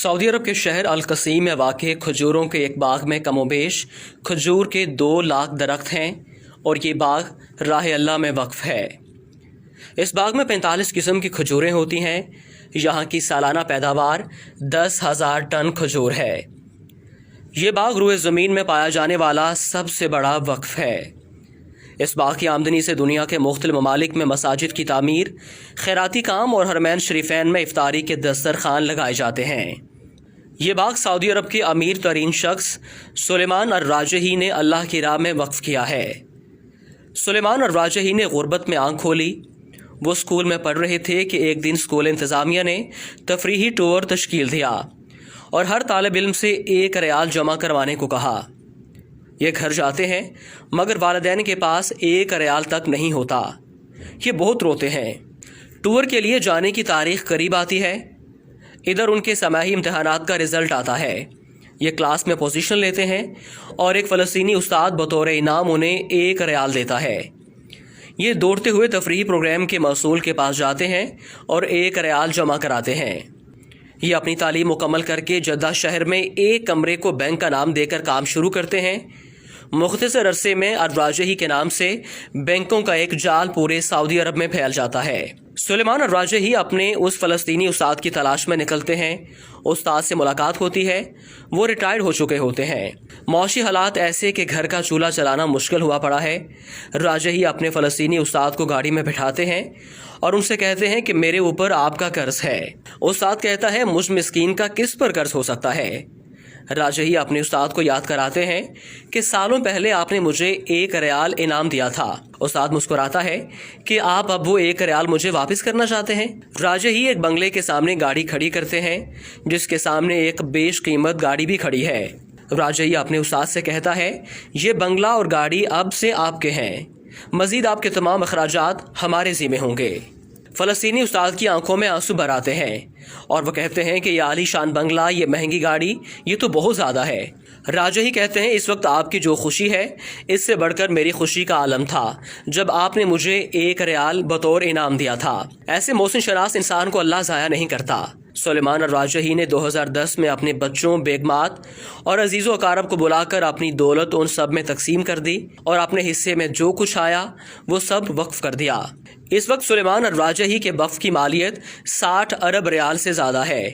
Saudi अरब के शहर अल-कसीम में वाक़ खजूरों के एक बाग में कम बेश खजूर के 2 लाख दरख्त हैं और ये बाग राह अल्लाह में वक्फ़ है। इस बाग में 45 किस्म की खजूरें होती हैं। यहाँ की सालाना पैदावार 10,000 टन खजूर है। ये बाग रूए ज़मीन में पाया जाने वाला सबसे बड़ा वक्फ़ है। इस बाग की आमदनी से दुनिया के मुख्तलिफ ममालिक में मसाजिद की तामीर, खैराती काम और हरमैन शरीफैन में इफ्तारी के दस्तरखान लगाए जाते हैं। ये बाग सऊदी अरब के अमीर तरीन शख्स सुलेमान अर-राजही ने अल्लाह की राह में वक्फ किया है। सुलेमान अर-राजही ने गुर्बत में आंख खोली। वो स्कूल में पढ़ रहे थे कि एक दिन स्कूल इंतज़ामिया ने तफरीही टूर तश्कील दिया और हर तालिब इल्म से 1 रियाल जमा करवाने को कहा। ये घर जाते हैं मगर वालिदैन के पास 1 रियाल तक नहीं होता। ये बहुत रोते हैं। टूर के लिए जाने की तारीख करीब आती है। इधर उनके समाही इम्तिहानात का रिज़ल्ट आता है। ये क्लास में पोजीशन लेते हैं और एक फ़लस्तीनी उस्ताद बतौर इनाम उन्हें 1 रियाल देता है। ये दौड़ते हुए तफरीही प्रोग्राम के मसूल के पास जाते हैं और 1 रियाल जमा कराते हैं। ये अपनी तालीम मुकम्मल करके जद्दा शहर में एक कमरे को बैंक का नाम देकर काम शुरू करते हैं। मुख्तसर अरसे में अर-राजही के नाम से बैंकों का एक जाल पूरे सऊदी अरब में फैल जाता है। सुलेमान अर-राजही अपने उस फ़लस्तीनी उस्ताद की तलाश में निकलते हैं। उस्ताद से मुलाकात होती है। वो रिटायर्ड हो चुके होते हैं। मौशी हालात ऐसे कि घर का चूल्हा चलाना मुश्किल हुआ पड़ा है। राजही अपने फ़लस्तीनी उस्ताद को गाड़ी में बिठाते हैं और उनसे कहते हैं कि मेरे ऊपर आपका कर्ज है। उस्ताद कहता है मुझ मिस्कीन का किस पर कर्ज हो सकता है। राजही अपने उस्ताद को याद कराते हैं कि सालों पहले आपने मुझे 1 रियाल इनाम दिया था। उस्ताद मुस्कुराता है कि आप अब वो 1 रियाल मुझे वापस करना चाहते हैं। राजही एक बंगले के सामने गाड़ी खड़ी करते हैं जिसके सामने एक बेशकीमत गाड़ी भी खड़ी है। राजही अपने उस्ताद से कहता है ये बंगला और गाड़ी अब से आपके हैं। मजीद आपके तमाम अखराजात हमारे ज़िम्मे होंगे। फ़लस्तीनी उस्ताद की आंखों में आंसू भर आते हैं और वह कहते हैं कि ये आलीशान बंगला, ये महंगी गाड़ी, ये तो बहुत ज़्यादा है। राजही कहते हैं इस वक्त आपकी जो खुशी है इससे बढ़कर मेरी खुशी का आलम था जब आपने मुझे 1 रियाल बतौर इनाम दिया था। ऐसे मोहसिन शनास इंसान को अल्लाह ज़ाया नहीं करता। सुलेमान अर-राजही ने 2010 में अपने बच्चों, बेगमात और अजीज़ो अकारब को बुलाकर अपनी दौलत उन सब में तकसीम कर दी और अपने हिस्से में जो कुछ आया वो सब वक्फ कर दिया। इस वक्त सुलेमान अर-राजही के वक्फ की मालियत 60 अरब रियाल से ज़्यादा है।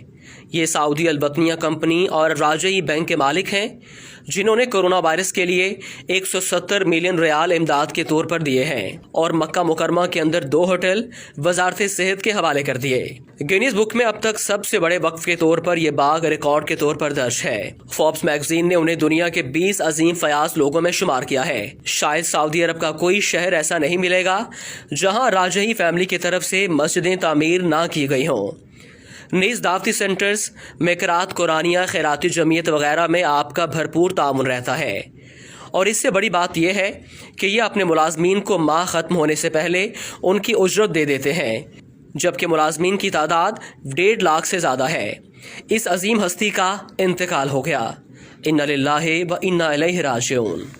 ये सऊदी अल-बतनिया कंपनी और राजही बैंक के मालिक हैं जिन्होंने कोरोना वायरस के लिए 170 मिलियन रियाल इमदाद के तौर पर दिए हैं और मक्का मुकरमा के अंदर 2 होटल वजारत सेहत के हवाले कर दिए। गिनीज बुक में अब तक सबसे बड़े वक्फ के तौर पर यह बाग रिकॉर्ड के तौर पर दर्ज है। फोर्ब्स मैगजीन ने उन्हें दुनिया के 20 अजीम फयाज लोगों में शुमार किया है। शायद सऊदी अरब का कोई शहर ऐसा नहीं मिलेगा जहाँ राजही फैमिली की तरफ से मस्जिदें तामीर ना की गई हों। नीज़ दावती सेंटर्स, मेकरात, कुरानिया, खैराती जमीयत वगैरह में आपका भरपूर तामुन रहता है। और इससे बड़ी बात यह है कि ये अपने मुलाजमीन को माह ख़त्म होने से पहले उनकी उजरत दे देते हैं, जबकि मुलाजमीन की तादाद 1.5 लाख से ज़्यादा है। इस अजीम हस्ती का इंतकाल हो गया। इन्ना लिल्लाहि व इन्ना इलैहि राजिऊन।